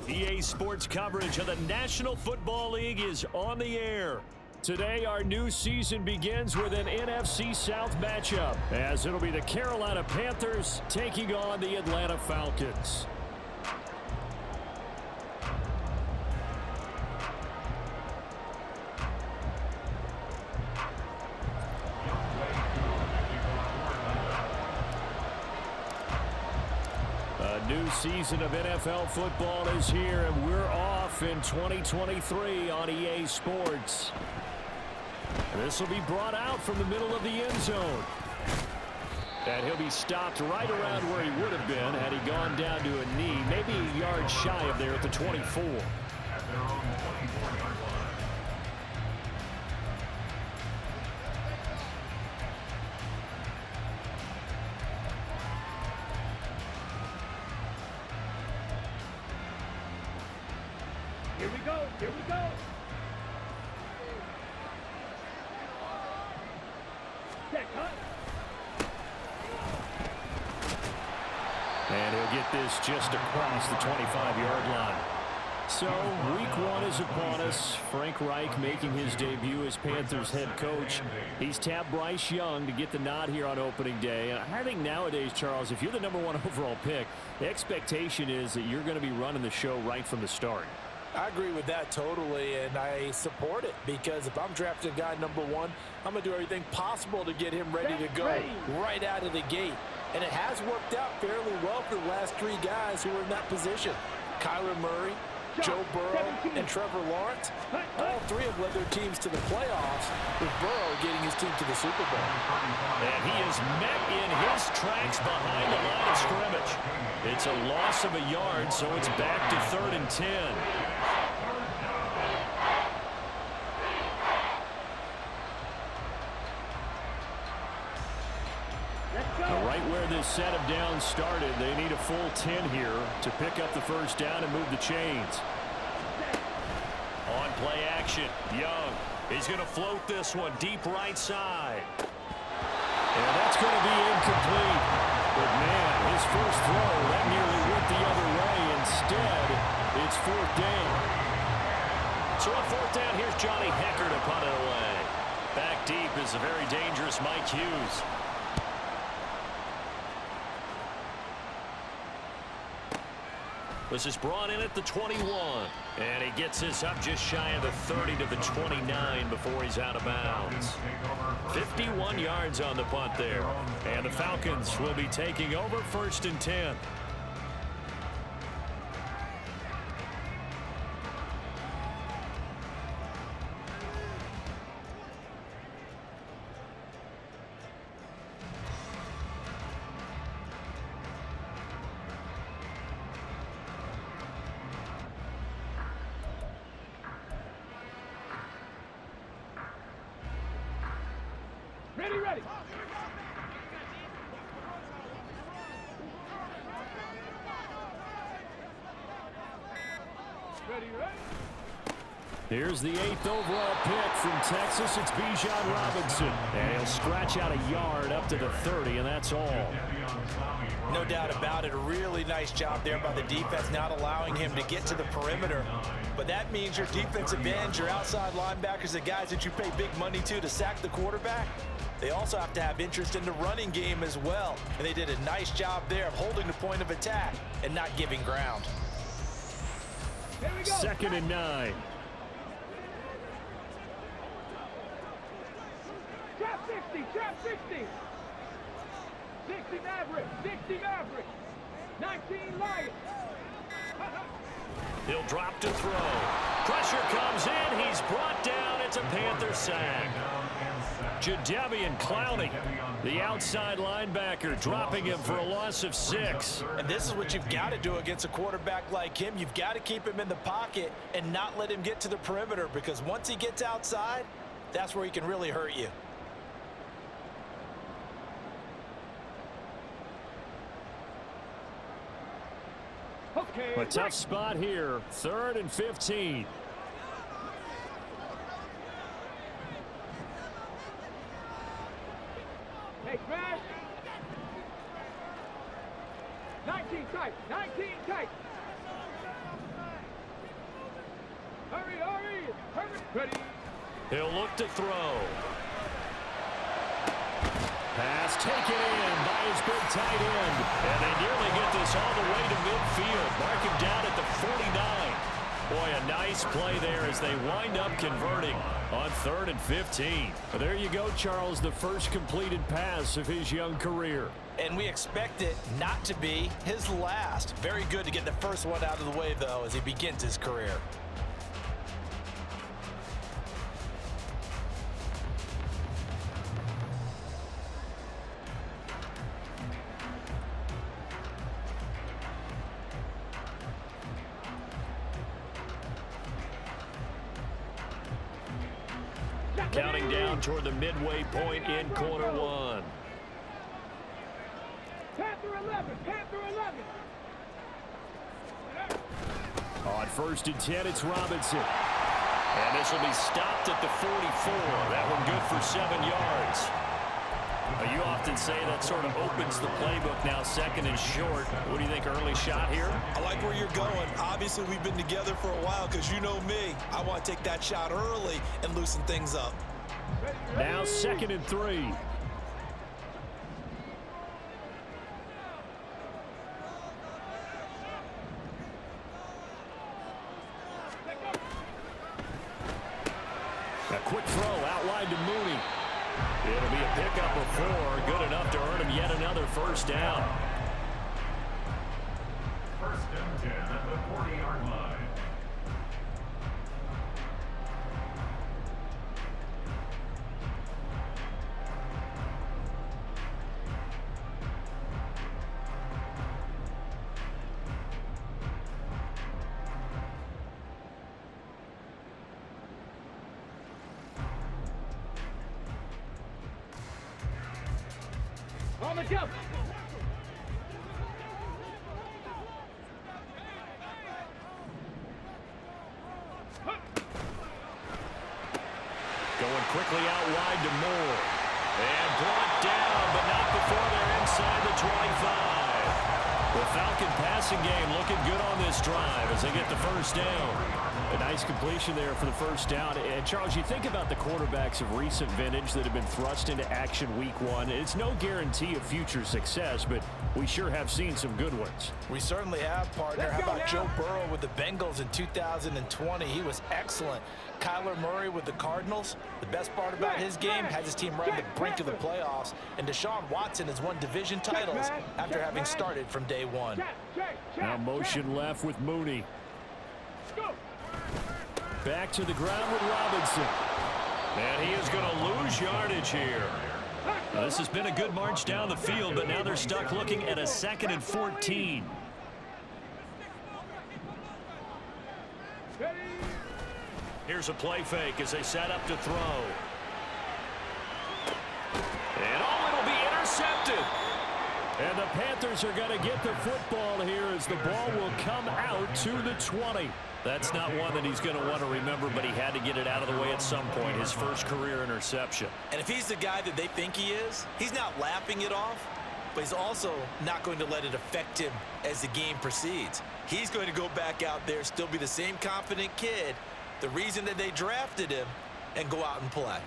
EA Sports coverage of the National Football League is on the air. Today, our new season begins with an NFC South matchup, as it'll be the Carolina Panthers taking on the Atlanta Falcons. New season of NFL football is here, and we're off in 2023 on EA Sports. This will be brought out from the middle of the end zone. And he'll be stopped right around where he would have been had he gone down to a knee, maybe a yard shy of there at the 24. Here we go. Here we go. And he'll get this just across the 25-yard line. So, week one is upon us. Frank Reich making his debut as Panthers head coach. He's tapped Bryce Young to get the nod here on opening day. And I think nowadays, Charles, if you're the #1 overall pick, the expectation is that you're going to be running the show right from the start. I agree with that totally, and I support it because if I'm drafting a guy #1, I'm going to do everything possible to get him ready to go right out of the gate. And it has worked out fairly well for the last three guys who are in that position. Kyler Murray, Joe Burrow, and Trevor Lawrence. All three have led their teams to the playoffs, with Burrow getting his team to the Super Bowl. And he is met in his tracks behind the line of scrimmage. It's a loss of a yard, so it's back to 3rd and 10. Right where this set of downs started, they need a full 10 here to pick up the first down and move the chains. On play action, Young. He's going to float this one deep right side. And that's going to be incomplete. But, man, his first throw, that nearly went the other way. Instead, it's 4th down. So on 4th down, here's Johnny Hecker to punt it away. Back deep is the very dangerous Mike Hughes. This is brought in at the 21. And he gets this up just shy of the 30 to the 29 before he's out of bounds. 51 yards on the punt there. And the Falcons will be taking over 1st and 10. Ready. Ready. Here's the 8th overall pick from Texas. It's Bijan Robinson. And he'll scratch out a yard up to the 30, and that's all. No doubt about it. A really nice job there by the defense, not allowing him to get to the perimeter. But that means your defensive ends, your outside linebackers, the guys that you pay big money to sack the quarterback, they also have to have interest in the running game as well. And they did a nice job there of holding the point of attack and not giving ground. 2nd and 9. Trap 60, trap 60. 60 Maverick, 60 Maverick. 19 Lions. He'll drop to throw. Pressure comes in. He's brought down. It's a Panther sack. Jadeveon Clowney, the outside linebacker, dropping him for a loss of 6. And this is what you've got to do against a quarterback like him. You've got to keep him in the pocket and not let him get to the perimeter, because once he gets outside, that's where he can really hurt you. Okay, A tough spot here. 3rd and 15. Hey, Crash. 19 tight, 19 tight. Hurry, hurry, hurry. Ready. He'll look to throw. Pass taken in by his big tight end. And they nearly get this all the way to midfield. Mark him down at the 49. Boy, a nice play there as they wind up converting on 3rd and 15. There you go, Charles, the first completed pass of his young career. And we expect it not to be his last. Very good to get the first one out of the way, though, as he begins his career. Counting down toward the midway point in quarter 1. Panther 11, Panther 11. On 1st and 10, it's Robinson. And this will be stopped at the 44. That one good for 7 yards. You often say that sort of opens the playbook now, 2nd and short. What do you think, early shot here? I like where you're going. Obviously, we've been together for a while, because you know me. I want to take that shot early and loosen things up. Now 2nd and 3. A quick throw outlined to Mooney. It'll be a pickup of 4, good enough to earn him yet another first down. 1st and 10 at the 40-yard line. On the jump. Going quickly out wide to Moore. And brought down, but not before they're inside the 25. The Falcon passing game looking good on this drive as they get the first down. A nice completion there for the first down. And, Charles, you think about the quarterbacks of recent vintage that have been thrust into action week 1. It's no guarantee of future success, but we sure have seen some good ones. We certainly have, partner. How about Joe Burrow with the Bengals in 2020? He was excellent. Kyler Murray with the Cardinals. The best part about his game, has his team right at the brink of the playoffs. And Deshaun Watson has won division titles after having started from day 1. Now motion left with Mooney. Back to the ground with Robinson. And he is going to lose yardage here. This has been a good march down the field, but now they're stuck looking at a 2nd and 14. Here's a play fake as they set up to throw. And it'll be intercepted. And the Panthers are going to get the football here as the ball will come out to the 20. That's not one that he's going to want to remember, but he had to get it out of the way at some point, his first career interception. And if he's the guy that they think he is, he's not laughing it off, but he's also not going to let it affect him as the game proceeds. He's going to go back out there, still be the same confident kid, the reason that they drafted him, and go out and play.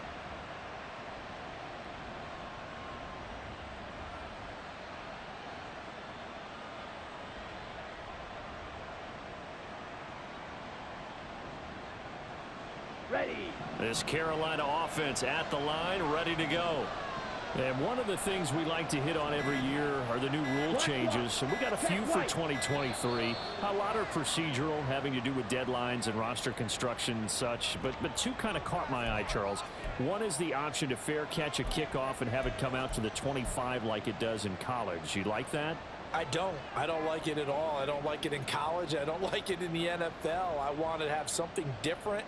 Ready. This Carolina offense at the line, ready to go. And one of the things we like to hit on every year are the new rule changes. And we got a few for 2023. A lot are procedural, having to do with deadlines and roster construction and such. But two kind of caught my eye, Charles. One is the option to fair catch a kickoff and have it come out to the 25 like it does in college. You like that? I don't like it at all. I don't like it in college. I don't like it in the NFL. I want to have something different.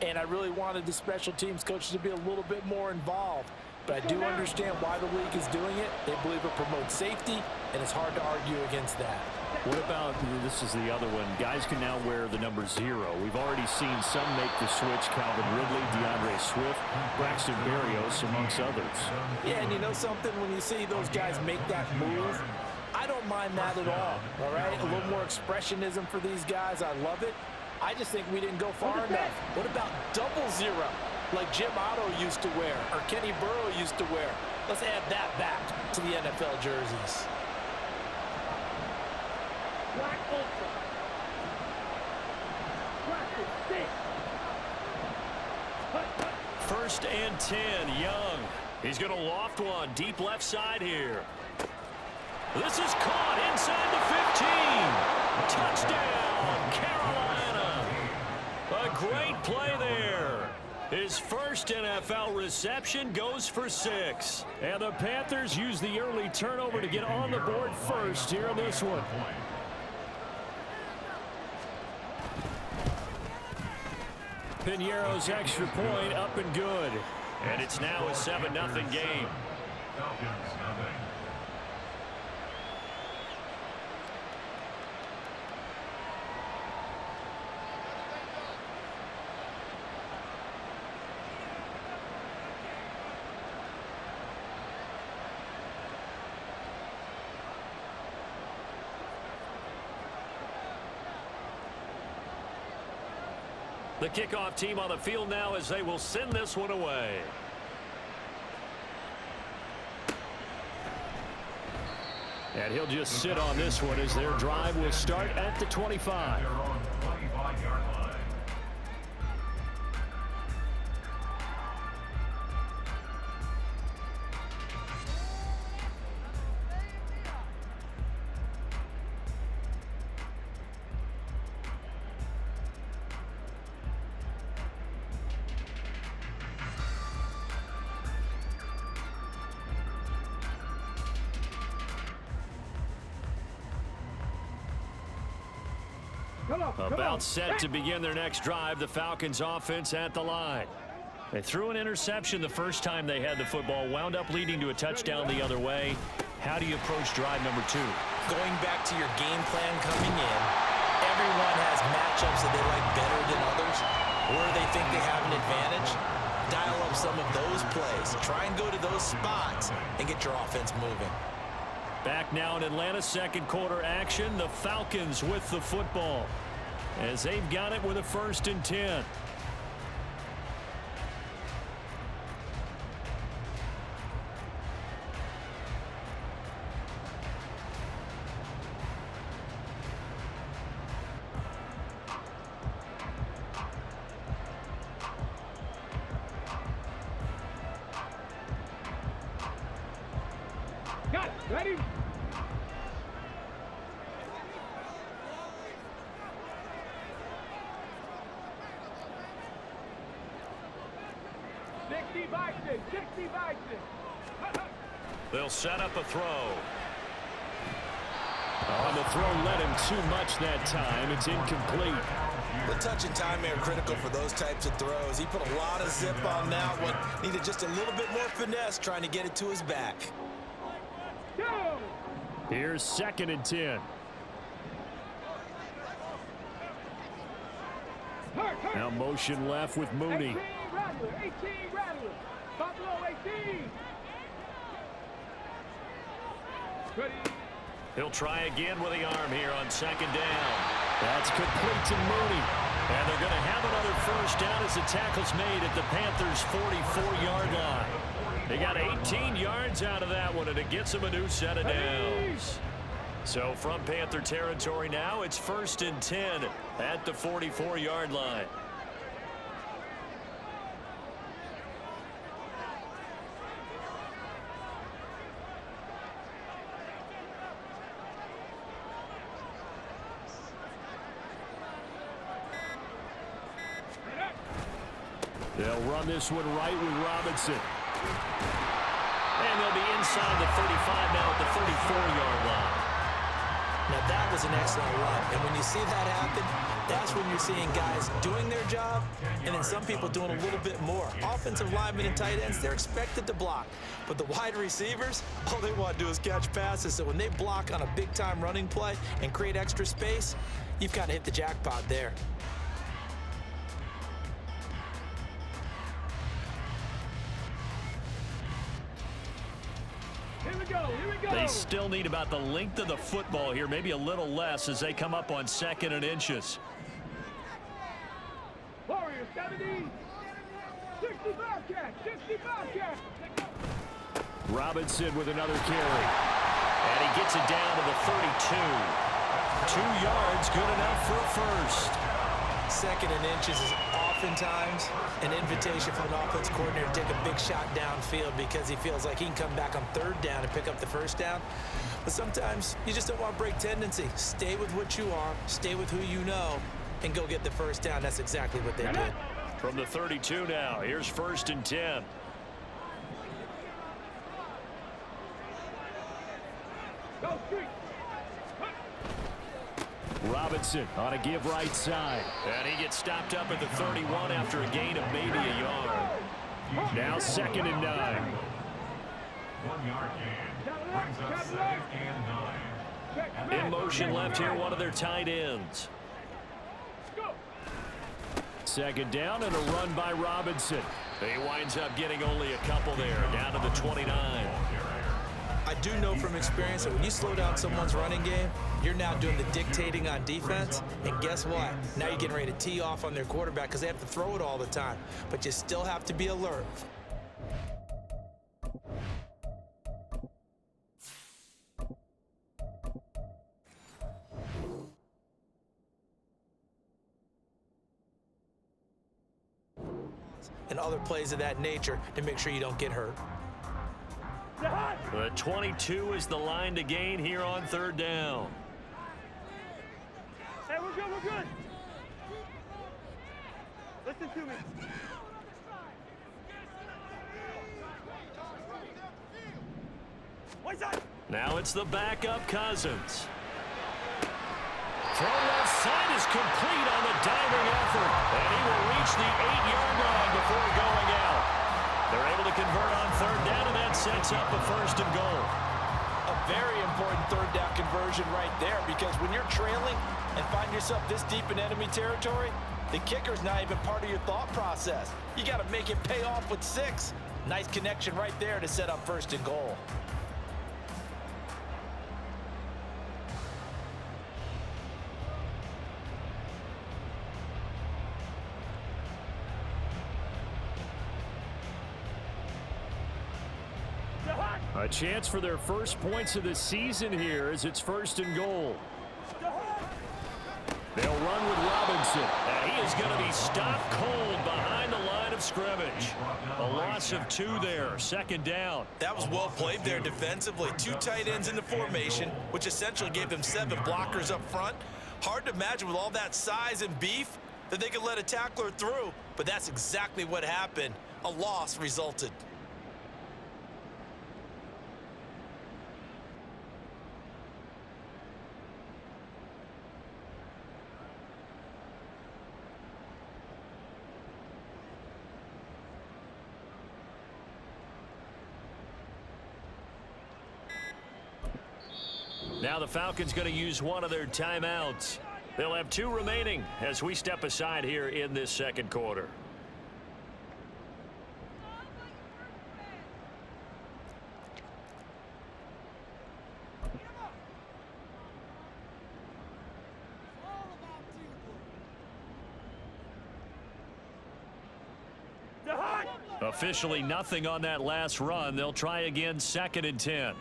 And I really wanted the special teams coaches to be a little bit more involved. But I do understand why the league is doing it. They believe it promotes safety, and it's hard to argue against that. What about, this is the other one, guys can now wear the number 0. We've already seen some make the switch, Calvin Ridley, DeAndre Swift, Braxton Berrios, amongst others. Yeah, and you know something, when you see those guys make that move, I don't mind that at all right? A little more expressionism for these guys. I love it. I just think we didn't go far enough. What about double 0, like Jim Otto used to wear or Kenny Burrow used to wear? Let's add that back to the NFL jerseys. Black ultra. Black is 6. First and 10, Young. He's going to loft one deep left side here. This is caught inside the 15. Touchdown, Carolina. A great play there. His first NFL reception goes for 6. And the Panthers use the early turnover to get on the board first here in this one. Piñeiro's extra point up and good. And it's now a 7-0 game. Falcons nothing. The kickoff team on the field now as they will send this one away. And he'll just sit on this one as their drive will start at the 25. They're on 25-yard line. About set to begin their next drive, the Falcons offense at the line. They threw an interception the first time they had the football, wound up leading to a touchdown the other way. How do you approach drive number 2? Going back to your game plan coming in, everyone has matchups that they like better than others, or they think they have an advantage. Dial up some of those plays. Try and go to those spots and get your offense moving. Back now in Atlanta, second quarter action. The Falcons with the football as they've got it with a 1st and 10. Got it. Ready? They'll set up a throw. Oh, the throw led him too much that time. It's incomplete. The touch and time are critical for those types of throws. He put a lot of zip on that one. Needed just a little bit more finesse trying to get it to his back. Go! Here's 2nd and 10. Now motion left with Mooney. 18 Rattler, 18 Rattler. Buffalo 18. Ready. He'll try again with the arm here on second down. That's complete to Mooney. And they're going to have another first down as the tackle's made at the Panthers' 44-yard line. They got 18 yards out of that one, and it gets them a new set of downs. So from Panther territory now, it's 1st and 10 at the 44-yard line. They'll run this one right with Robinson. And they'll be inside the 35 now at the 34-yard line. Now, that was an excellent run. And when you see that happen, that's when you're seeing guys doing their job and then some people doing a little bit more. Offensive linemen and tight ends, they're expected to block. But the wide receivers, all they want to do is catch passes. So when they block on a big-time running play and create extra space, you've kind of hit the jackpot there. They still need about the length of the football here, maybe a little less as they come up on 2nd and inches. Warriors 70. 65 catch, 65 catch. Robinson with another carry. And he gets it down to the 32. 2 yards, good enough for a first. 2nd and inches is oftentimes an invitation for an offense coordinator to take a big shot downfield because he feels like he can come back on 3rd down and pick up the first down. But sometimes you just don't want to break tendency. Stay with what you are, stay with who you know, and go get the first down. That's exactly what they did. From the 32 now, here's 1st and 10. Go street. Robinson on a give right side. And he gets stopped up at the 31 after a gain of maybe a yard. Now 2nd and 9. 1 yard gain. Brings up 2nd and 9. In motion left here, one of their tight ends. 2nd down and a run by Robinson. He winds up getting only a couple there, down to the 29. I do know from experience that when you slow down someone's running game, you're now doing the dictating on defense. And guess what? Now you're getting ready to tee off on their quarterback because they have to throw it all the time. But you still have to be alert. And other plays of that nature to make sure you don't get hurt. The 22 is the line to gain here on 3rd down. Hey, we're good, we're good. Listen to me. What's that? Now it's the backup Cousins. Throw left side is complete on the diving effort. And he will reach the 8-yard line before going out. They're able to convert on 3rd down, and that sets up a 1st and goal. A very important 3rd down conversion right there, because when you're trailing and find yourself this deep in enemy territory, the kicker's not even part of your thought process. You got to make it pay off with 6. Nice connection right there to set up 1st and goal. A chance for their first points of the season here as it's 1st and goal. They'll run with Robinson, and he is going to be stopped cold behind the line of scrimmage. A loss of 2 there, 2nd down. That was well played there defensively. 2 tight ends in the formation, which essentially gave them 7 blockers up front. Hard to imagine with all that size and beef that they could let a tackler through, but that's exactly what happened. A loss resulted. Now the Falcons going to use one of their timeouts. They'll have 2 remaining as we step aside here in this second quarter. Officially nothing on that last run. They'll try again, 2nd and 10.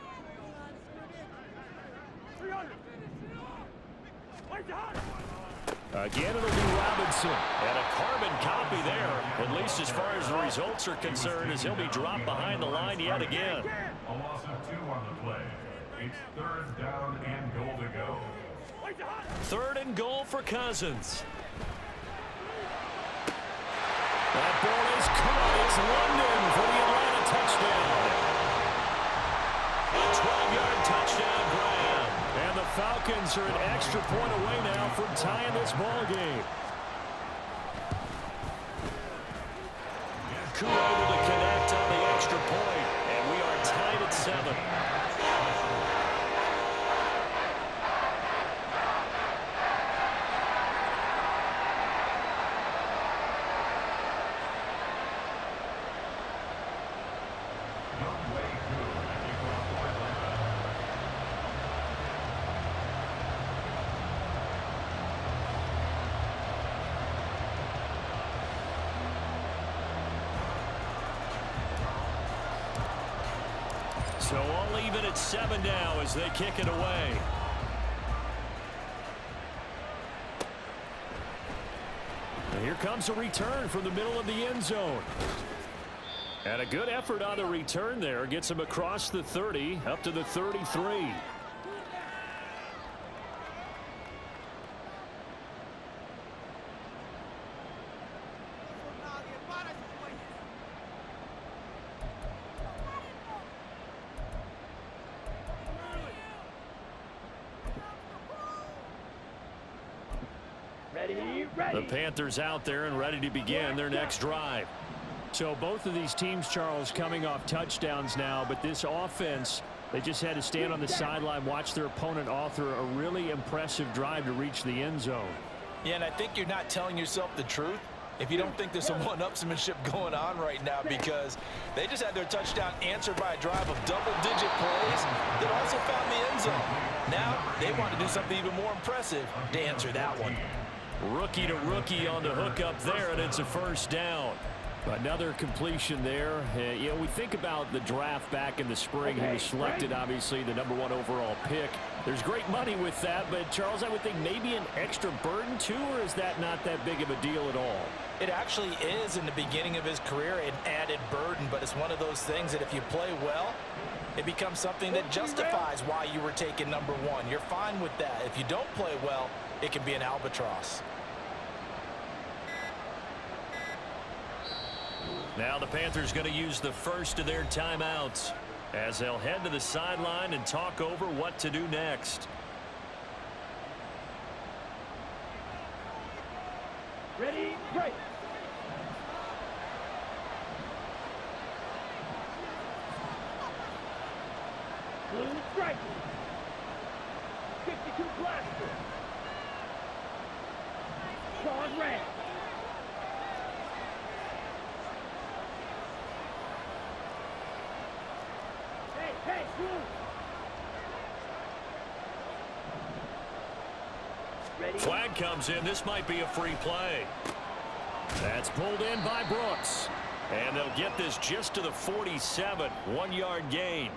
Again, it'll be Robinson. And a carbon copy there, at least as far as the results are concerned, as he'll be dropped behind the line yet again. A loss of 2 on the play. It's 3rd down and goal to go. 3rd and goal for Cousins. That ball is caught. It's London for the Atlanta touchdown. A 12-yard touchdown grab. And the Falcons are an extra point away now from tying this ball game. Koo able to connect on the extra point, and we are tied at 7. So all even at 7 now as they kick it away. And here comes a return from the middle of the end zone. And a good effort on the return there. Gets him across the 30, up to the 33. The Panthers out there and ready to begin their next drive. So both of these teams, Charles, coming off touchdowns now, but this offense, they just had to stand on the sideline, watch their opponent author a really impressive drive to reach the end zone. Yeah, and I think you're not telling yourself the truth if you don't think there's some one-upsmanship going on right now, because they just had their touchdown answered by a drive of double-digit plays that also found the end zone. Now they want to do something even more impressive to answer that one. Rookie to rookie on the hook up there, and it's a 1st down. Another completion there. You know, we think about the draft back in the spring. He was selected, obviously, the #1 overall pick. There's great money with that, but, Charles, I would think maybe an extra burden, too, or is that not that big of a deal at all? It actually is in the beginning of his career an added burden, but it's one of those things that if you play well, it becomes something that justifies why you were taken #1. You're fine with that. If you don't play well, it can be an albatross. Now the Panthers going to use the first of their timeouts as they'll head to the sideline and talk over what to do next. Ready, break. Blue strike. 62 blaster. Sean red. Hey, blue. Ready. Flag comes in. This might be a free play. That's pulled in by Brooks. And they'll get this just to the 47. 1-yard gain.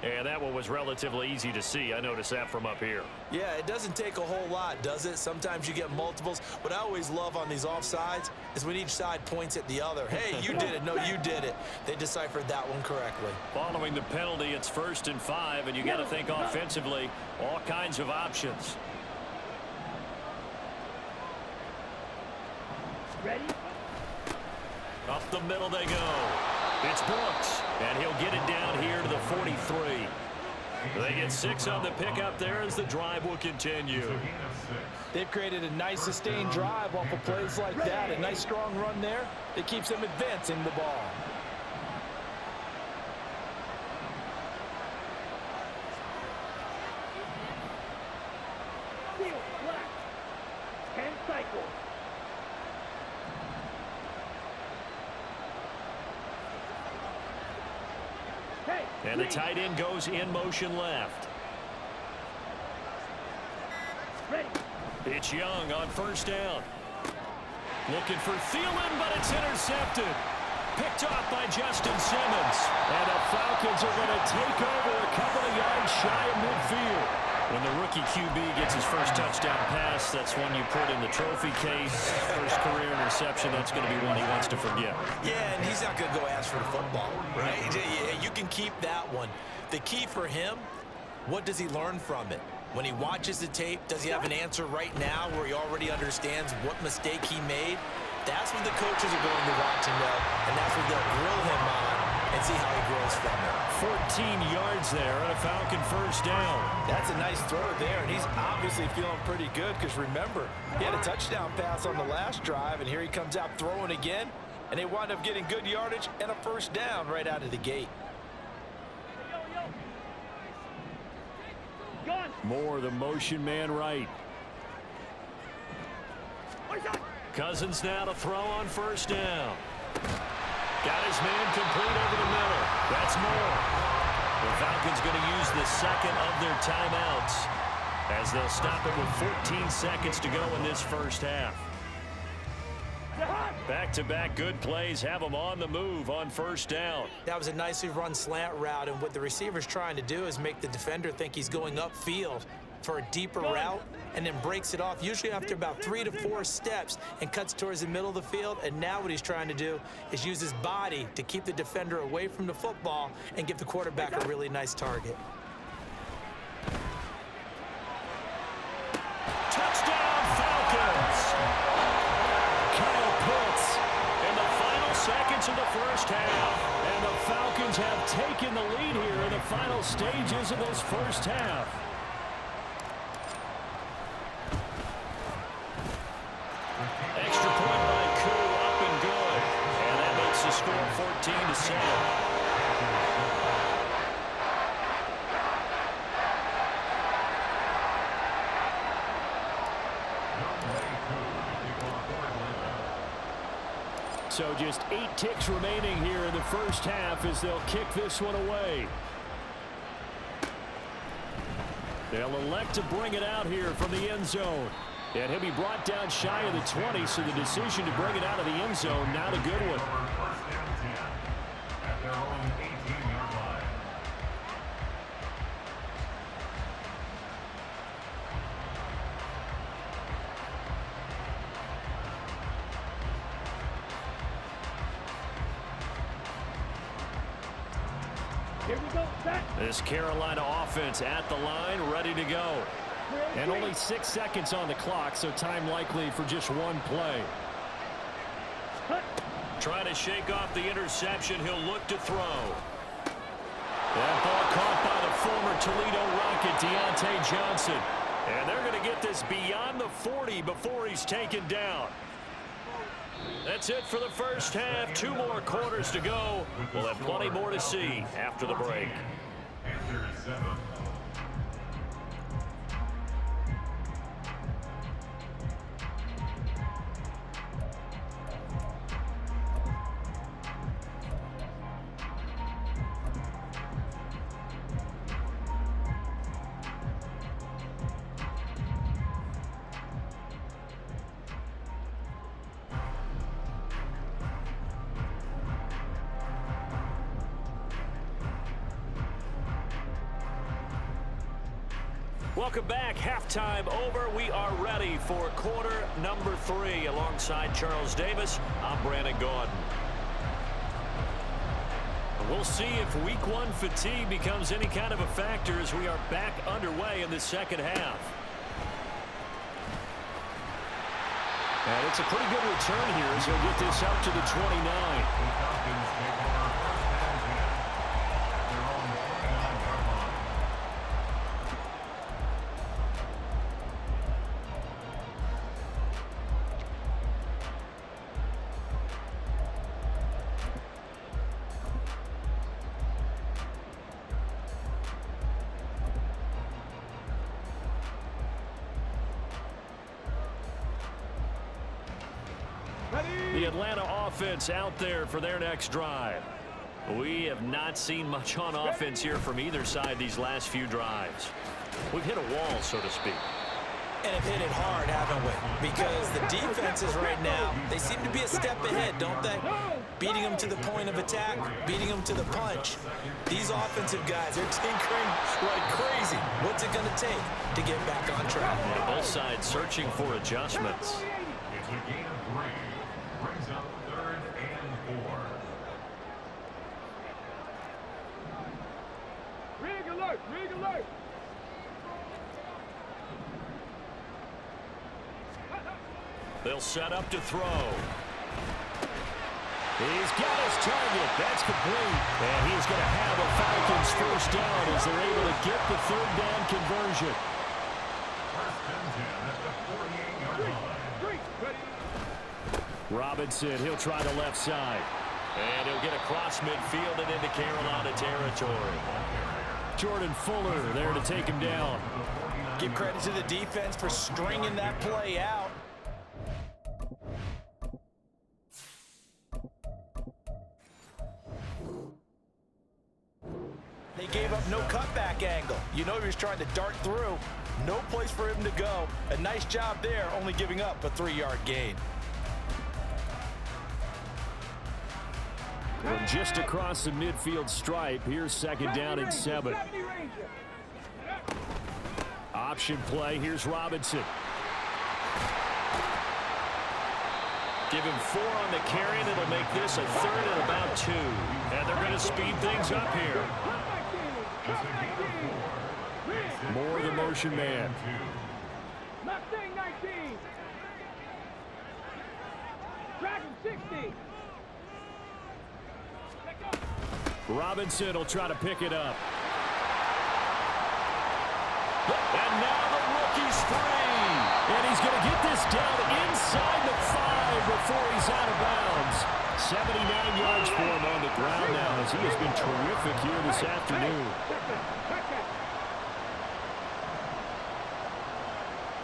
And that one was relatively easy to see. I noticed that from up here. Yeah, it doesn't take a whole lot, does it? Sometimes you get multiples. What I always love on these offsides is when each side points at the other. Hey, you did it. No, you did it. They deciphered that one correctly. Following the penalty, it's 1st and 5, and you got to think offensively, all kinds of options. Ready? Up the middle they go. It's Brooks, and he'll get it down here to the 43. They get 6 on the pickup there as the drive will continue. They've created a nice sustained drive off of plays like that. A nice strong run there. It keeps them advancing the ball. And the tight end goes in motion left. It's Young on first down. Looking for Thielen, but it's intercepted. Picked off by Justin Simmons. And the Falcons are going to take over a couple of yards shy of midfield. When the rookie QB gets his first touchdown pass, that's one you put in the trophy case. First career interception, that's going to be one he wants to forget. Yeah, and he's not going to go ask for the football, right? You can keep that one. The key for him, what does he learn from it? When he watches the tape, does he have an answer right now where he already understands what mistake he made? That's what the coaches are going to want to know, and that's what they'll grill him on and see how he grows from it. 14 yards there and a Falcon first down. That's a nice throw there, and he's obviously feeling pretty good because, remember, he had a touchdown pass on the last drive, and here he comes out throwing again, and they wind up getting good yardage and a first down right out of the gate. More the motion man right. Cousins now to throw on first down. Got his man complete over the middle. That's more. The Falcons going to use the second of their timeouts as they'll stop it with 14 seconds to go in this first half. Back-to-back good plays have them on the move on first down. That was a nicely run slant route, and what the receiver's trying to do is make the defender think he's going upfield for a deeper route and then breaks it off, usually after about 3 to 4 steps, and cuts towards the middle of the field. And now what he's trying to do is use his body to keep the defender away from the football and give the quarterback a really nice target. Touchdown, Falcons! Kyle Pitts in the final seconds of the first half. And the Falcons have taken the lead here in the final stages of this first half. Extra point by Koo, up and good. And that makes the score 14-7. So just 8 ticks remaining here in the first half as they'll kick this one away. They'll elect to bring it out here from the end zone. And he'll be brought down shy of the 20, so the decision to bring it out of the end zone, not a good one. First down 10 at their own 18-yard line. Here we go, set. This Carolina offense at the line, ready to go. And only 6 seconds on the clock, so time likely for just one play. Trying to shake off the interception. He'll look to throw. That ball caught by the former Toledo Rocket, Deontay Johnson. And they're going to get this beyond the 40 before he's taken down. That's it for the first half. 2 more quarters to go. We'll have plenty more to see after the break. After 7. Welcome back. Halftime over. We are ready for quarter number 3. Alongside Charles Davis, I'm Brandon Gordon. We'll see if week 1 fatigue becomes any kind of a factor as we are back underway in the second half. And it's a pretty good return here as he'll get this up to the 29. The Atlanta offense out there for their next drive. We have not seen much on offense here from either side these last few drives. We've hit a wall, so to speak. And have hit it hard, haven't we? Because the defenses right now, they seem to be a step ahead, don't they? Beating them to the point of attack, beating them to the punch. These offensive guys are tinkering like crazy. What's it going to take to get back on track? Yeah, both sides searching for adjustments. It's a gain of 3. Brings up 3rd and 4. Rig alert! Rig alert! They'll set up to throw. He's got his target. That's complete. And he's going to have a Falcons first down as they're able to get the 3rd down conversion. First and 10 at the 48-yard line. Robinson, he'll try the left side. And he'll get across midfield and into Carolina territory. Jordan Fuller there to take him down. Give credit to the defense for stringing that play out. They gave up no cutback angle. You know he was trying to dart through. No place for him to go. A nice job there, only giving up a 3-yard gain. From just across the midfield stripe, here's 2nd down and 7. Option play, here's Robinson. Give him 4 on the carry, and it'll make this a 3rd and about 2. And they're going to speed things up here. More the motion man. Mustang 19. Dragon 16. Robinson will try to pick it up. And now the rookie's free. And he's going to get this down inside the 5 before he's out of bounds. 79 yards for him on the ground now as he has been terrific here this afternoon.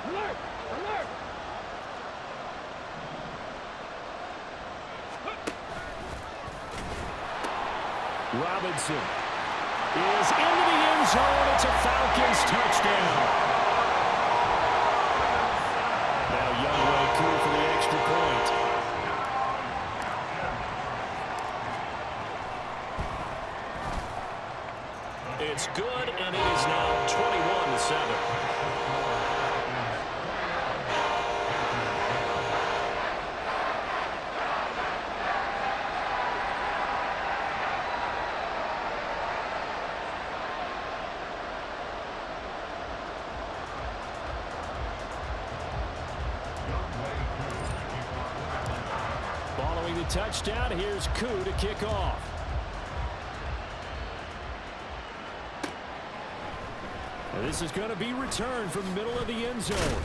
Alert! Alert! Robinson is into the end zone. It's a Falcons touchdown. Now Youngway cool for the extra point. It's good, and it is now 21-7. Following the touchdown, here's Koo to kick off. And this is going to be returned from the middle of the end zone.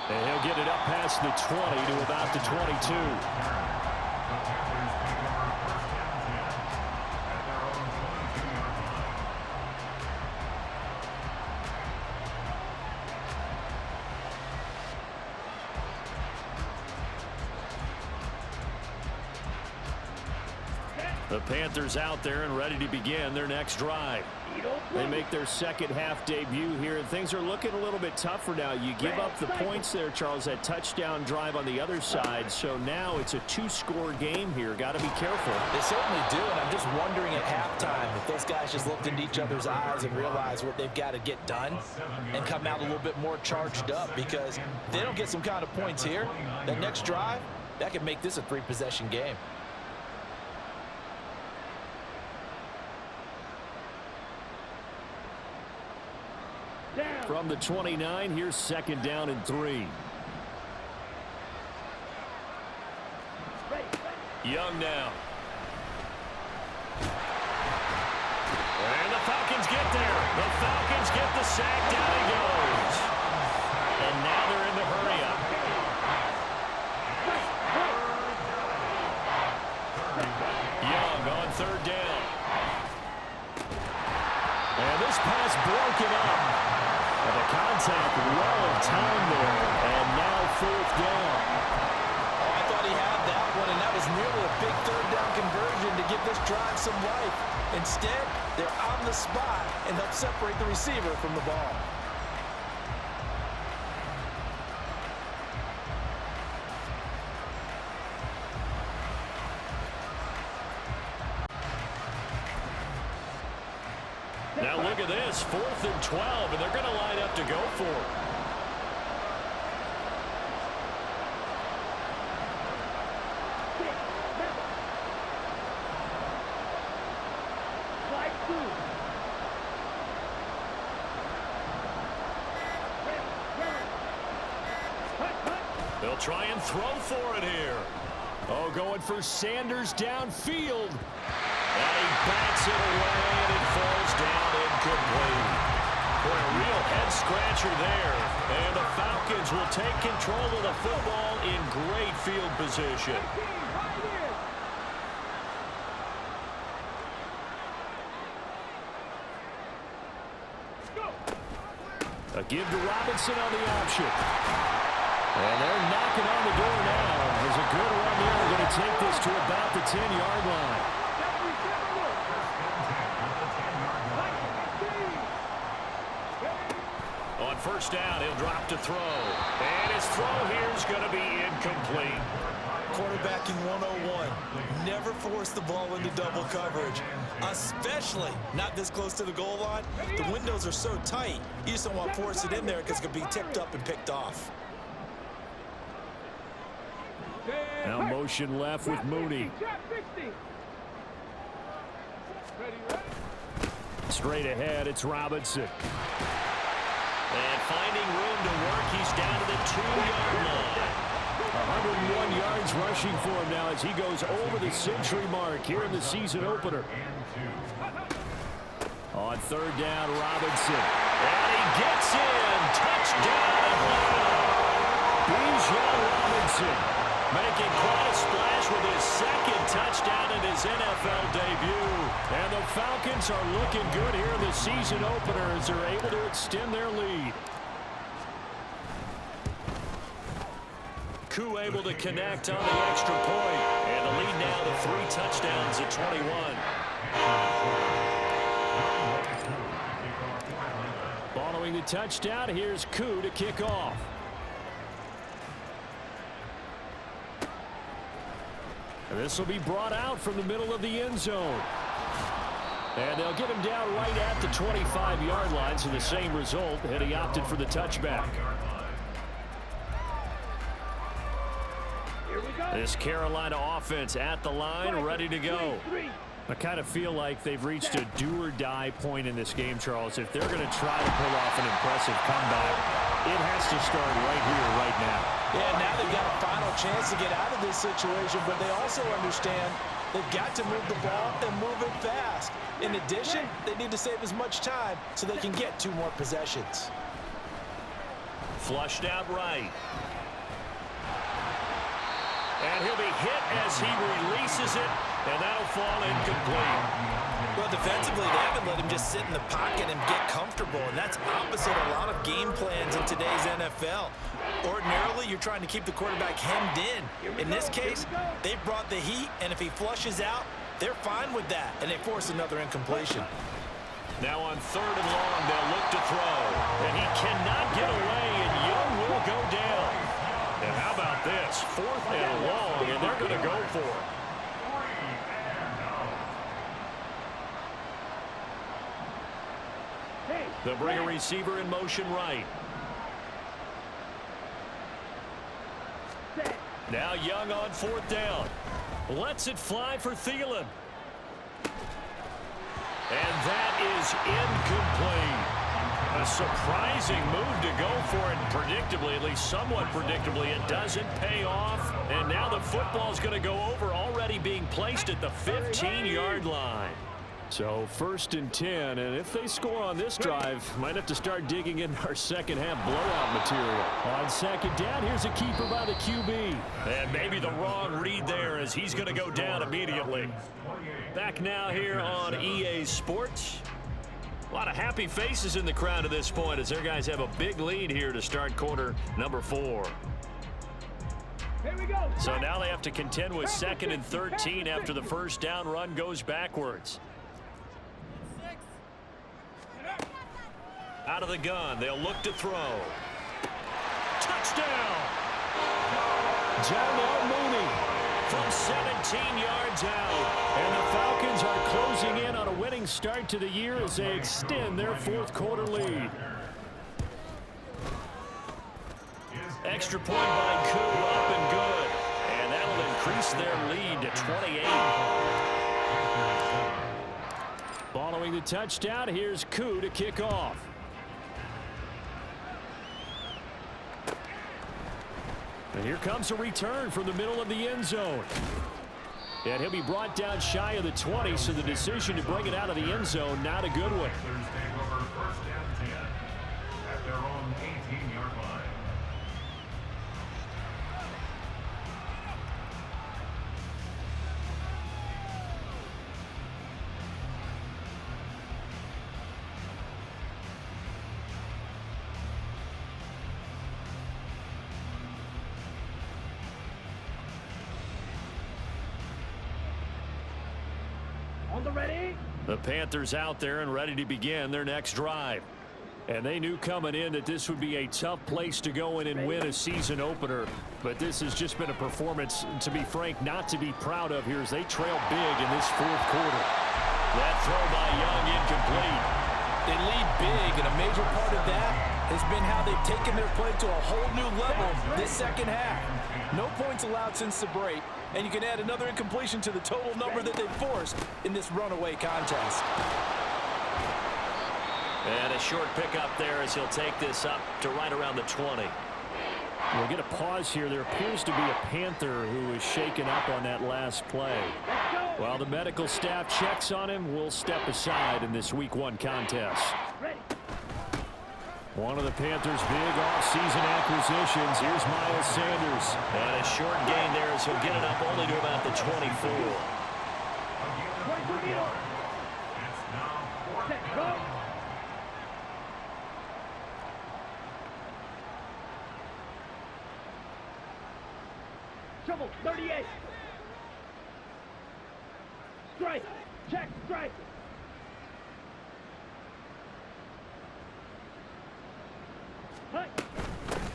And he'll get it up past the 20 to about the 22. The Panthers out there and ready to begin their next drive. They make their second half debut here, and things are looking a little bit tougher now. You give up the points there, Charles, that touchdown drive on the other side. So now it's a 2-score game here. Got to be careful. They certainly do, and I'm just wondering at halftime if those guys just looked into each other's eyes and realized what they've got to get done and come out a little bit more charged up, because if they don't get some kind of points here, that next drive, that could make this a 3-possession game. From the 29, here's 2nd down and 3. Young now. And the Falcons get there. The Falcons get the sack. Down he goes. And now they're in the hurry up. Young on 3rd down. And this pass broken up. And the contact well of time there. And now 4th down. Oh, I thought he had separate the receiver from the ball. Now look at this, 4th and 12, and they're going to line up to go for it. They'll try and throw for it here. Oh, going for Sanders downfield. And he bats it away, and it falls down incomplete. Boy, a real head-scratcher there. And the Falcons will take control of the football in great field position. A give to Robinson on the option. And they're knocking on the door now. There's a good run there. They're going to take this to about the 10-yard line. On first down, he'll drop to throw. And his throw here is going to be incomplete. Quarterbacking 101. Never force the ball into double coverage, especially not this close to the goal line. The windows are so tight, you just don't want to force it in there because it could be tipped up and picked off. Now motion left with Mooney. Straight ahead, it's Robinson. And finding room to work, he's down to the 2-yard line. 101 yards rushing for him now as he goes over the century mark here in the season opener. On third down, Robinson. And he gets in. Touchdown. Bijan Robinson making quite a splash with his second touchdown in his NFL debut. And the Falcons are looking good here in the season opener as they're able to extend their lead. Koo able to connect on the extra point. And the lead now to 3 touchdowns at 21. Following the touchdown, here's Koo to kick off. And this will be brought out from the middle of the end zone. And they'll get him down right at the 25-yard line, so the same result, and he opted for the touchback. This Carolina offense at the line, ready to go. I kind of feel like they've reached a do-or-die point in this game, Charles. If they're going to try to pull off an impressive comeback, it has to start right here, right now. Yeah, now they've got a final chance to get out of this situation, but they also understand they've got to move the ball and move it fast. In addition, they need to save as much time so they can get 2 more possessions. Flushed out right. And he'll be hit as he releases it, and that'll fall incomplete. Well, defensively, they haven't let him just sit in the pocket and get comfortable, and that's opposite a lot of game plans in today's NFL. Ordinarily, you're trying to keep the quarterback hemmed in. In this case, they've brought the heat, and if he flushes out, they're fine with that, and they force another incompletion. Now on 3rd and long, they'll look to throw, and he cannot get away, and Young will go down. And how about this? 4th and long, and they're going to go for it. They'll bring a receiver in motion right. Now Young on 4th down. Lets it fly for Thielen. And that is incomplete. A surprising move to go for it. Predictably, at least somewhat predictably, it doesn't pay off. And now the football's going to go over, already being placed at the 15-yard line. So 1st and 10, and if they score on this drive, might have to start digging in our second-half blowout material. On 2nd down, here's a keeper by the QB. And maybe the wrong read there as he's going to go down immediately. Back now here on EA Sports. A lot of happy faces in the crowd at this point as their guys have a big lead here to start quarter number 4. So now they have to contend with 2nd and 13 after the first down run goes backwards. out of the gun. They'll look to throw. Touchdown! Darnell Mooney from 17 yards out. And the Falcons are closing in on a winning start to the year as they extend their fourth quarter lead. Extra point by Koo, up and good. And that'll increase their lead to 28. Following the touchdown, here's Koo to kick off. And here comes a return from the middle of the end zone. And he'll be brought down shy of the 20, so the decision to bring it out of the end zone, not a good one. First and 10 at their own 18-yard line. The Panthers out there and ready to begin their next drive. And they knew coming in that this would be a tough place to go in and win a season opener. But this has just been a performance, to be frank, not to be proud of here as they trail big in this fourth quarter. That throw by Young incomplete. They lead big, and a major part of that has been how they've taken their play to a whole new level this second half. No points allowed since the break, and you can add another incompletion to the total number that they've forced in this runaway contest. And a short pickup there as he'll take this up to right around the 20. We'll get a pause here. There appears to be a Panther who was shaken up on that last play. While the medical staff checks on him, we'll step aside in this Week 1 contest. One of the Panthers' big offseason acquisitions. Here's Miles Sanders. And a short gain there as he'll get it up only to about the 24. Trouble, 38. Strike. Check, strike.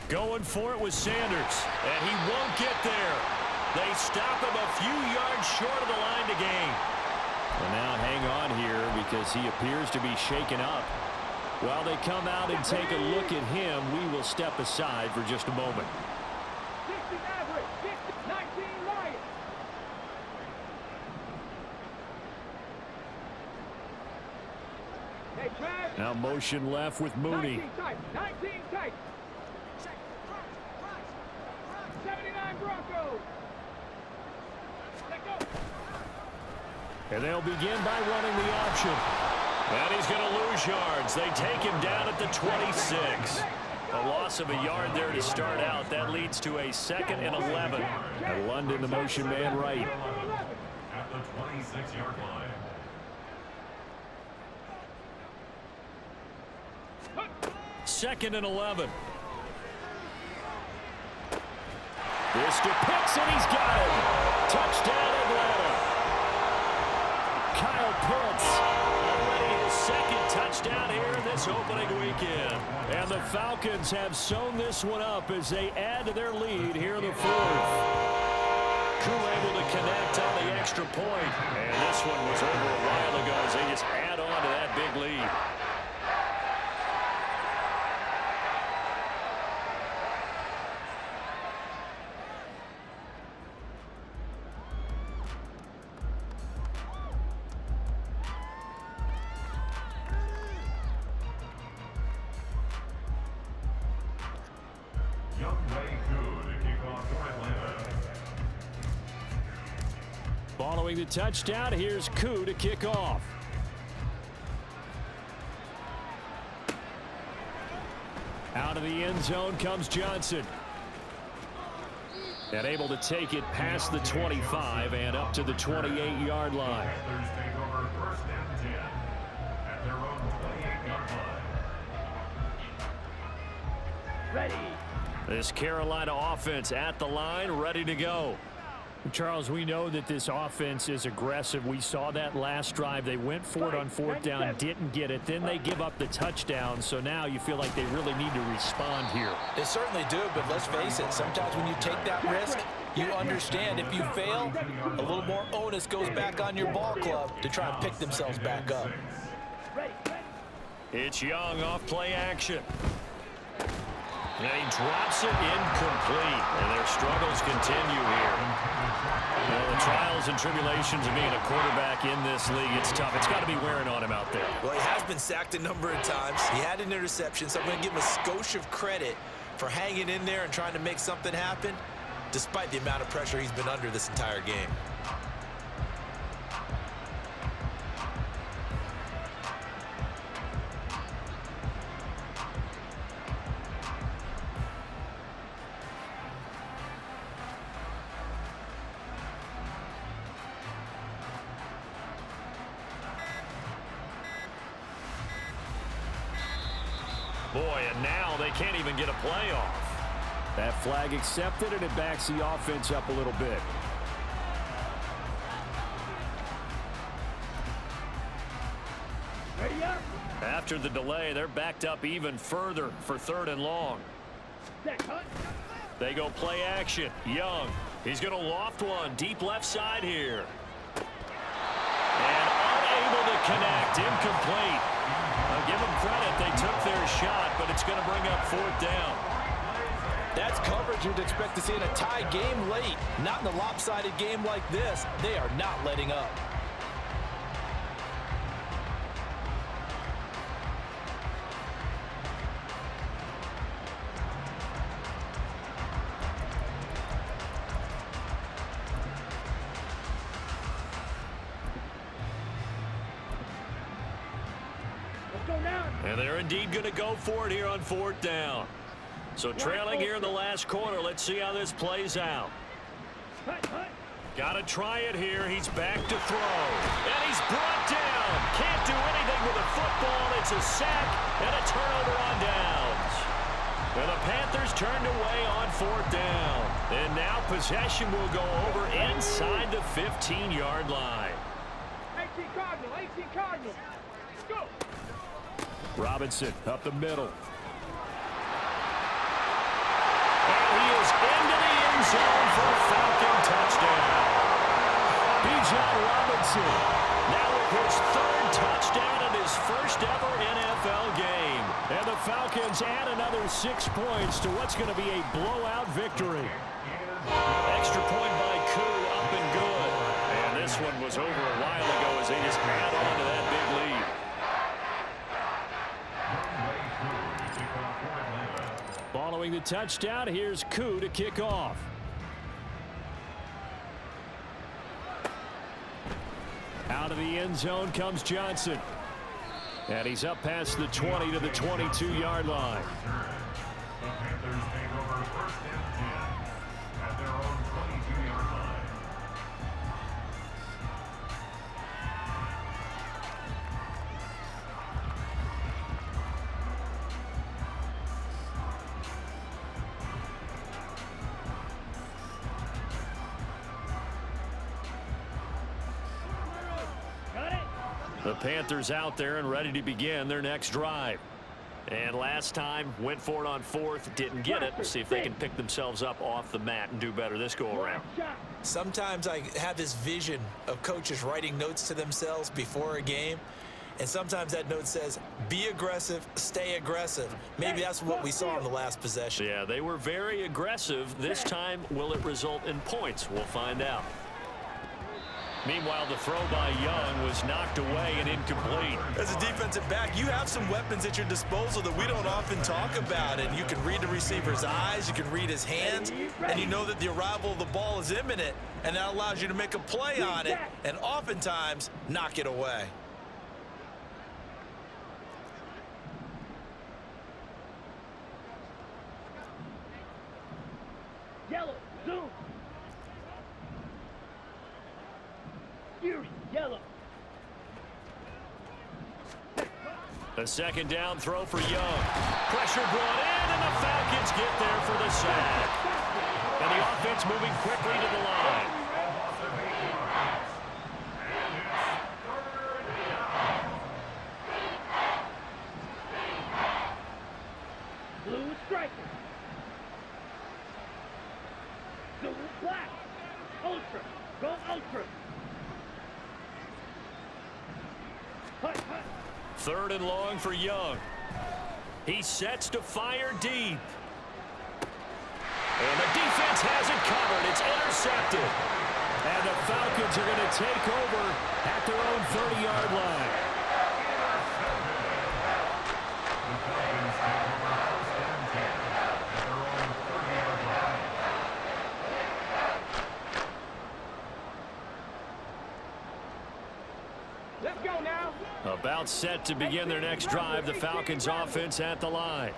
Going for it with Sanders, and he won't get there. They stop him a few yards short of the line to gain. Well, now hang on here because he appears to be shaken up. While they come out and take a look at him, we will step aside for just a moment. 60 average, 19 Lions. Hey, Trav. Now motion left with Mooney. 19 tight, 19 tight. 79 Broncos. Let go. And they'll begin by running the option. And he's going to lose yards. They take him down at the 26. A loss of a yard there to start out. That leads to a 2nd and 11. And London, the motion man, right. At the 26-yard line. Second and 11. This to Pitts, and he's got it. Touchdown, Atlanta. Kyle Pitts, already his 2nd touchdown here this opening weekend. And the Falcons have sewn this one up as they add to their lead here in the 4th. Koo able to connect on the extra point. And this one was over a while ago as they just add on to that big lead. Following the touchdown, here's Koo to kick off. Out of the end zone comes Johnson. And able to take it past the 25 and up to the 28-yard line. Panthers take over 1st and 10 at their own 28-yard line. Ready. This Carolina offense at the line, ready to go. Charles, we know that this offense is aggressive. We saw that last drive. They went for it on fourth down, didn't get it. Then they give up the touchdown. So now you feel like they really need to respond here. They certainly do, but let's face it. Sometimes when you take that risk, you understand if you fail, a little more onus goes back on your ball club to try and pick themselves back up. It's Young off play action. And he drops it incomplete. And their struggles continue here. Well, the trials and tribulations of being a quarterback in this league, it's tough. It's got to be wearing on him out there. Well, he has been sacked a number of times. He had an interception, so I'm going to give him a skosh of credit for hanging in there and trying to make something happen, despite the amount of pressure he's been under this entire game. Boy, and now they can't even get a play off. That flag accepted, and it backs the offense up a little bit. After the delay, they're backed up even further for 3rd and long. They go play action. Young, he's going to loft one deep left side here. And unable to connect, incomplete. I'll give them credit, they took their shot, but it's going to bring up 4th down. That's coverage you'd expect to see in a tie game late. Not in a lopsided game like this. They are not letting up. And they're indeed going to go for it here on 4th down. So trailing here in the last quarter. Let's see how this plays out. Got to try it here. He's back to throw. And he's brought down. Can't do anything with a football. It's a sack and a turnover on downs. And the Panthers turned away on 4th down. And now possession will go over inside the 15-yard line. 18 Cardinal, 18 Cardinal. Go. Robinson up the middle. And he is into the end zone for a Falcon touchdown. Bijan Robinson now with his 3rd touchdown in his first ever NFL game. And the Falcons add another 6 points to what's going to be a blowout victory. Extra point by Koo, up and good. And this one was over a while ago as they just add on to that big lead. Following the touchdown, here's Koo to kick off. Out of the end zone comes Johnson. And he's up past the 20 to the 22-yard line. The Panthers take over 1st and 10 at their own 22-yard line. The Panthers out there and ready to begin their next drive. And last time, went for it on 4th, didn't get it. We'll see if they can pick themselves up off the mat and do better this go-around. Sometimes I have this vision of coaches writing notes to themselves before a game. And sometimes that note says, be aggressive, stay aggressive. Maybe that's what we saw in the last possession. Yeah, they were very aggressive. This time, will it result in points? We'll find out. Meanwhile, the throw by Young was knocked away and incomplete. As a defensive back, you have some weapons at your disposal that we don't often talk about. And you can read the receiver's eyes, you can read his hands, and you know that the arrival of the ball is imminent, and that allows you to make a play on it and oftentimes knock it away. Yellow, zoom. Fury, yellow. A 2nd down throw for Young. Pressure brought in, and the Falcons get there for the sack. And the offense moving quickly to the line. striker. Super flat. Ultra. Go ultra. Hut, hut. 3rd and long for Young. He sets to fire deep. And the defense has it covered. It's intercepted. And the Falcons are going to take over at their own 30-yard line. The Falcons take over 1st and 10 at their own 30-yard line. Let's go now. About set to begin their next drive, the Falcons offense at the line.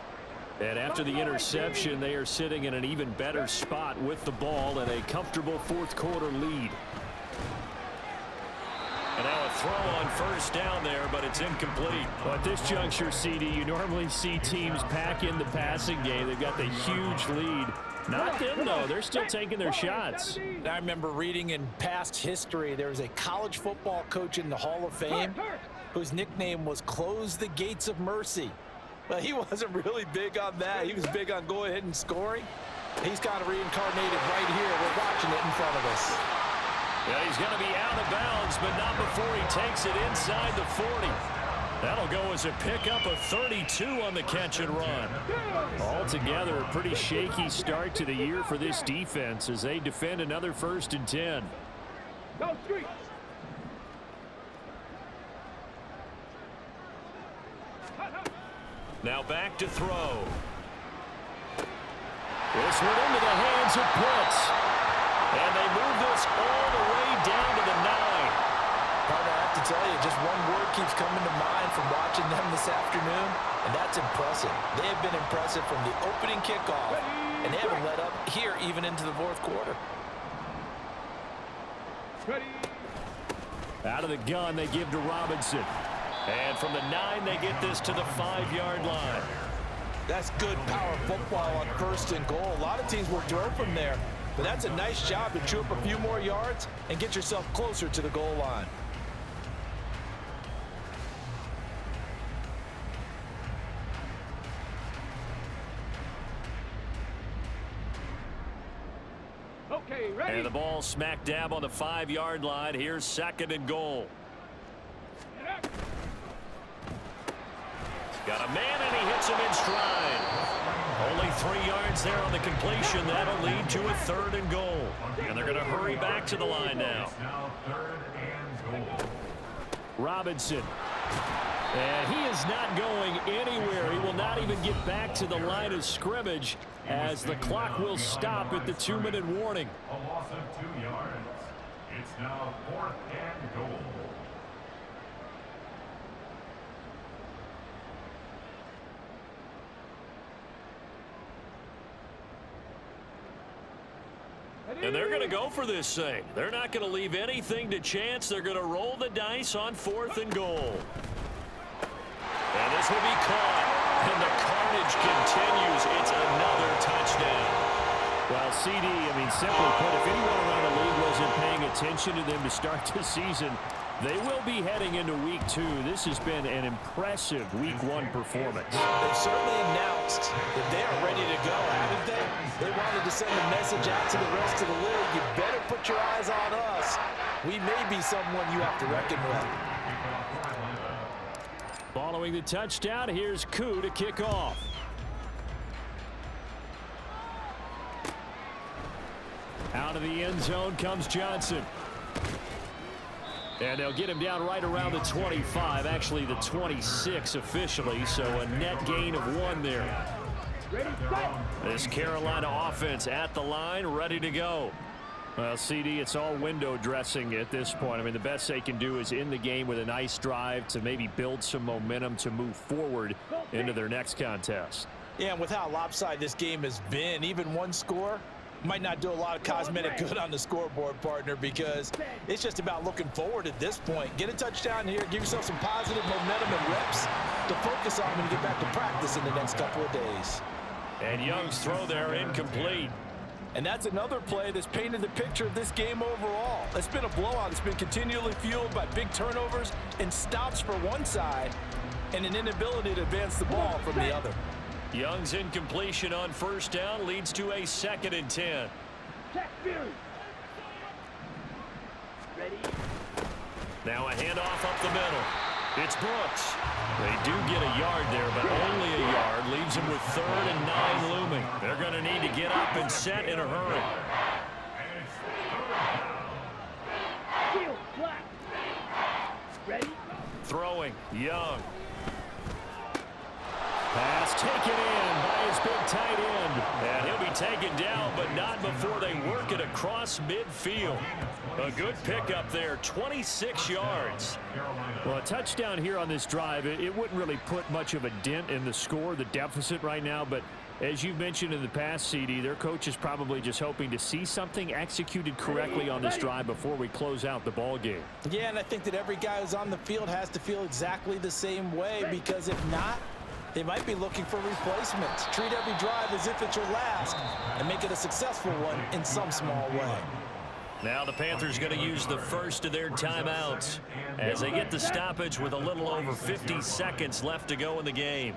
And after the interception, they are sitting in an even better spot with the ball and a comfortable 4th quarter lead. And now a throw on 1st down there, but it's incomplete. Well, at this juncture, CD, you normally see teams pack in the passing game. They've got the huge lead. Not them, though. They're still taking their shots. I remember reading in past history, there was a college football coach in the Hall of Fame whose nickname was Close the Gates of Mercy. But he wasn't really big on that. He was big on going ahead and scoring. He's kind of reincarnated right here. We're watching it in front of us. Yeah, he's going to be out of bounds, but not before he takes it inside the 40. That'll go as a pickup of 32 on the catch and run. Altogether, a pretty shaky start to the year for this defense as they defend another 1st and 10. Go street. Now back to throw. This one into the hands of Pitts. And they move this all the way down to the 9. Partner, I have to tell you, just one word keeps coming to mind from watching them this afternoon, and that's impressive. They have been impressive from the opening kickoff, and they haven't let up here even into the 4th quarter. Ready. Out of the gun, they give to Robinson. And from the 9, they get this to the 5-yard line. That's good power football on 1st and goal. A lot of teams will throw from there, but that's a nice job to chew up a few more yards and get yourself closer to the goal line. Okay, ready. And the ball smack dab on the 5-yard line. Here's 2nd and goal. Got a man, and he hits him in stride. Only 3 yards there on the completion. That'll lead to a 3rd and goal. And they're going to hurry back to the line now. Now 3rd and goal. Robinson. And he is not going anywhere. He will not even get back to the line of scrimmage as the clock will stop at the 2-minute warning. A loss of 2 yards. It's now 4th and goal. And they're going to go for this thing. They're not going to leave anything to chance. They're going to roll the dice on 4th and goal. And this will be caught. And the carnage continues. It's another touchdown. Well, CD, I mean, simply put, if anyone around the league wasn't paying attention to them to start the season, they will be heading into Week 2. This has been an impressive Week 1 performance. They've certainly announced that they are ready to go, haven't they? They wanted to send a message out to the rest of the league. You better put your eyes on us. We may be someone you have to reckon with. Following the touchdown, here's Koo to kick off. Out of the end zone comes Johnson. And they'll get him down right around the 25, actually the 26 officially, so a net gain of 1 there. This Carolina offense at the line, ready to go. Well, CD, it's all window dressing at this point. I mean, the best they can do is in the game with a nice drive to maybe build some momentum to move forward into their next contest. Yeah, and with how lopsided this game has been, even one score might not do a lot of cosmetic good on the scoreboard, partner, because it's just about looking forward at this point. Get a touchdown here, give yourself some positive momentum and reps to focus on when you get back to practice in the next couple of days. And Young's throw there incomplete. And that's another play that's painted the picture of this game overall. It's been a blowout. It's been continually fueled by big turnovers and stops for one side and an inability to advance the ball from the other. Young's incompletion on first down leads to a 2nd and 10. Check Fury. Ready? Now a handoff up the middle. It's Brooks. They do get a yard there, but only a yard. Leaves them with 3rd and 9 looming. They're going to need to get up and set in a hurry. Field flat. Ready? Throwing. Young. Pass taken in by his big tight end. And he'll be taken down, but not before they work it across midfield. A good pickup there, 26 yards. Well, a touchdown here on this drive, it wouldn't really put much of a dent in the score, the deficit right now. But as you've mentioned in the past, CD, their coach is probably just hoping to see something executed correctly on this drive before we close out the ball game. Yeah, and I think that every guy who's on the field has to feel exactly the same way, because if not, they might be looking for replacements. Treat every drive as if it's your last and make it a successful one in some small way. Now the Panthers going to use the first of their timeouts as they get the stoppage with a little over 50 seconds left to go in the game.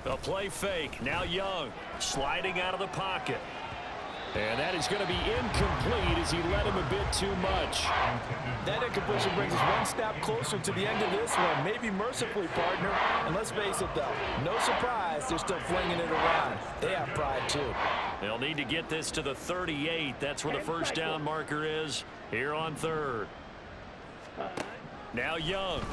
A play fake. Now Young sliding out of the pocket. And that is going to be incomplete as he led him a bit too much. That incompletion brings us one step closer to the end of this one. Maybe mercifully, partner. And let's face it, though, no surprise, they're still flinging it around. They have pride, too. They'll need to get this to the 38. That's where the first down marker is here on 3rd. Now Young.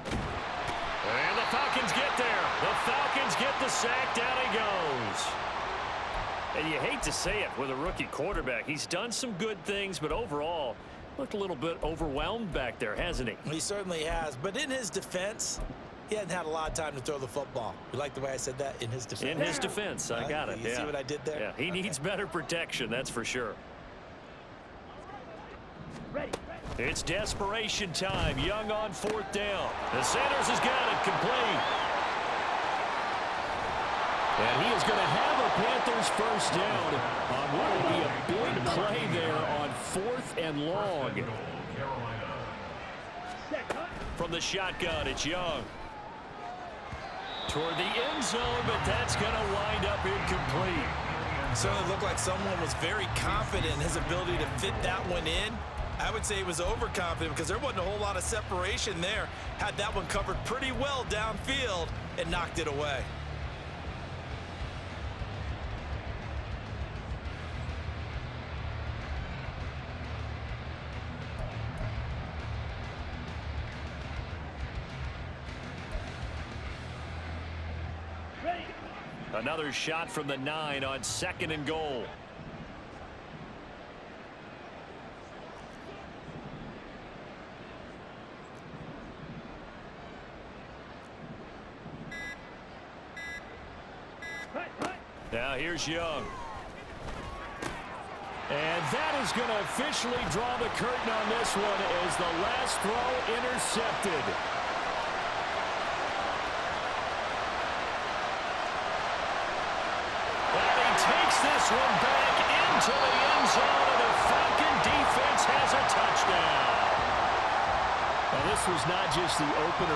And the Falcons get there. The Falcons get the sack. Down he goes. And you hate to say it with a rookie quarterback. He's done some good things, but overall, looked a little bit overwhelmed back there, hasn't he? He certainly has. But in his defense, he hadn't had a lot of time to throw the football. You like the way I said that? In his defense. In his defense. I got it. You see what I did there? Yeah, he needs better protection, that's for sure. Ready. It's desperation time. Young on 4th down. The Sanders has got it complete. And he is going to have a Panthers first down on what will be a big play there on 4th and long. From the shotgun, it's Young. Toward the end zone, but that's going to wind up incomplete. Certainly looked like someone was very confident in his ability to fit that one in. I would say he was overconfident because there wasn't a whole lot of separation there. Had that one covered pretty well downfield and knocked it away. Another shot from the 9 on 2nd and goal. Now here's Young. And that is going to officially draw the curtain on this one as the last throw intercepted. This one back into the end zone, and the Falcon defense has a touchdown. Now, this was not just the opener